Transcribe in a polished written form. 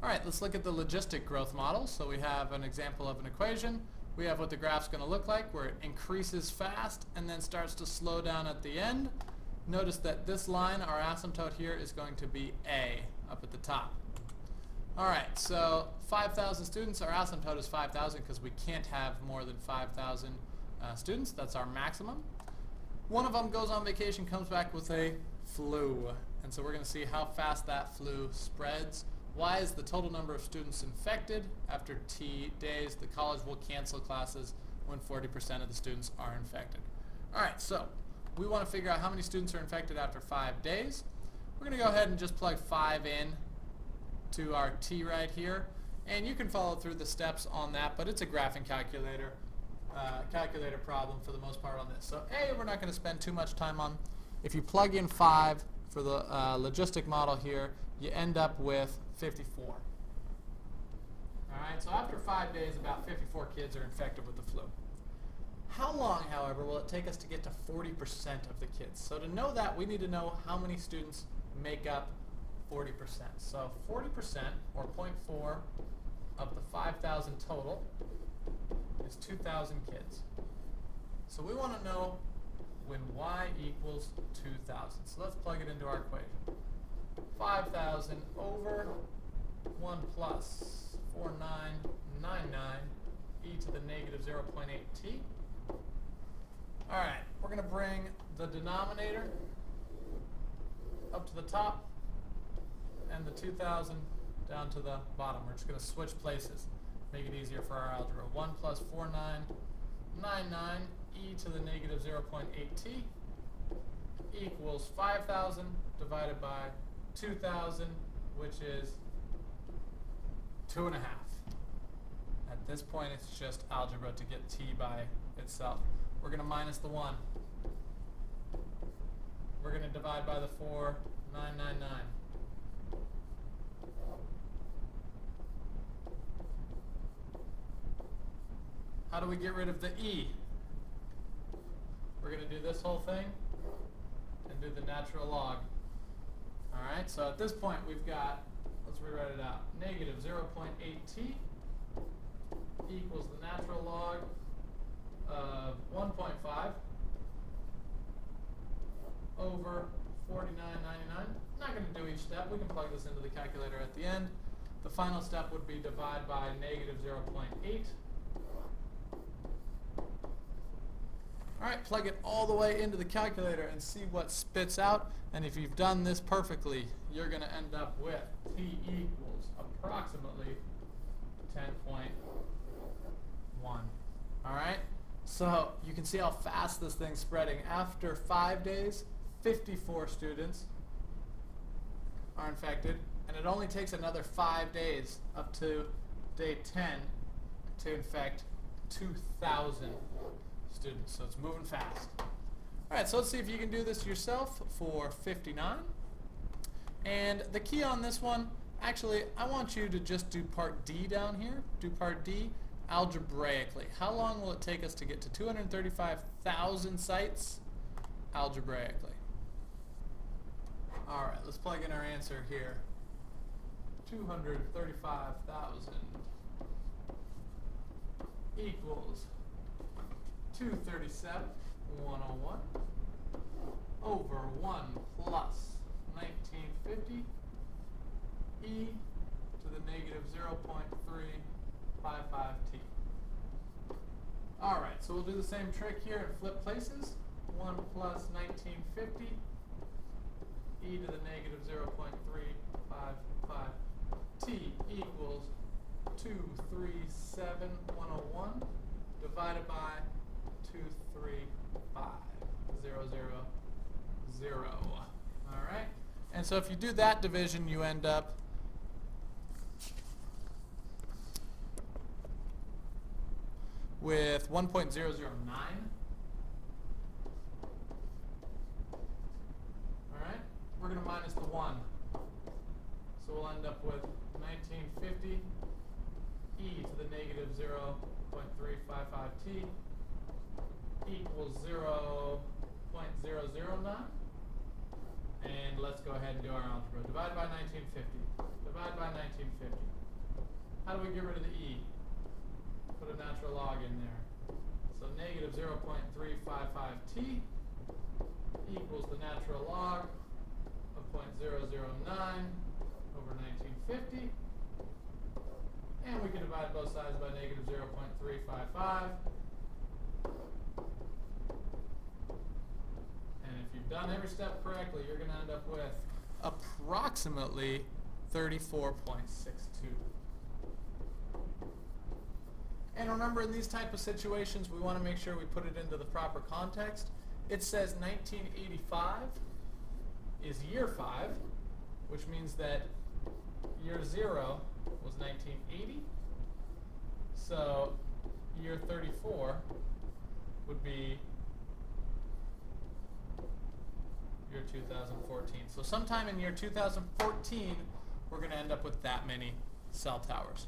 All right, let's look at the logistic growth model. So we have an example of an equation. We have what the graph's going to look like, where it increases fast and then starts to slow down at the end. Notice that this line, our asymptote here, is going to be A up at the top. All right, so 5,000 students, our asymptote is 5,000 because we can't have more than 5,000 students. That's our maximum. One of them goes on vacation, comes back with a flu. And so we're going to see how fast that flu spreads. Y is the total number of students infected. After T days, the college will cancel classes when 40% of the students are infected. All right, so we want to figure out how many students are infected after 5 days. We're going to go ahead and just plug 5 in to our T right here. And you can follow through the steps on that, but it's a graphing calculator problem for the most part on this. So A, we're not going to spend too much time on. If you plug in 5 for the logistic model here, you end up with 54. All right, so after 5 days, about 54 kids are infected with the flu. How long, however, will it take us to get to 40% of the kids? So to know that, we need to know how many students make up 40%. So 40%, or 0.4, of the 5,000 total is 2,000 kids. So we want to know when y equals 2,000. So let's plug it into our equation. 5,000 over 1 plus 4999 e to the negative 0.8t. All right, we're going to bring the denominator up to the top and the 2,000 down to the bottom. We're just going to switch places, make it easier for our algebra. 1 plus 4999 e to the negative 0.8t equals 5,000 divided by 2,000, which is 2.5. At this point, it's just algebra to get t by itself. We're going to minus the 1. We're going to divide by the 4999. How do we get rid of the e? We're going to do this whole thing and do the natural log. All right, so at this point we've got, let's rewrite it out, negative 0.8t equals the natural log of 1.5 over 49.99. Not going to do each step. We can plug this into the calculator at the end. The final step would be divide by negative 0.8. All right, plug it all the way into the calculator and see what spits out. And if you've done this perfectly, you're going to end up with t equals approximately 10.1. All right, so you can see how fast this thing's spreading. After 5 days, 54 students are infected, and it only takes another 5 days up to day 10 to infect 2,000 students. So it's moving fast. All right, so let's see if you can do this yourself for 59. And the key on this one, actually, I want you to just do part D down here. Do part D algebraically. How long will it take us to get to 235,000 sites algebraically? All right, let's plug in our answer here. 235,000 equals 237,101 over 1 plus 1950 e to the negative 0.355t. All right, so we'll do the same trick here and flip places. 1 plus 1950 e to the negative 0.355t equals 237,101 divided by 235,000. All right, and so if you do that division, you end up with 1.009. All right, we're going to minus the 1. So we'll end up with 1950 e to the negative 0.355t equals 0.009. And let's go ahead and do our algebra. Divide by 1950. Divide divide by 1950. How do we get rid of the e? Put a natural log in there. So negative 0.355t equals the natural log of 0.009 over 1950. And we can divide both sides by negative 0.355. And if you've done every step correctly, you're going to end up with approximately 34.62. And remember, in these type of situations, we want to make sure we put it into the proper context. It says 1985 is year 5, which means that year 0 was 1980. So year 34 would be year 2014. So sometime in year 2014, we're going to end up with that many cell towers.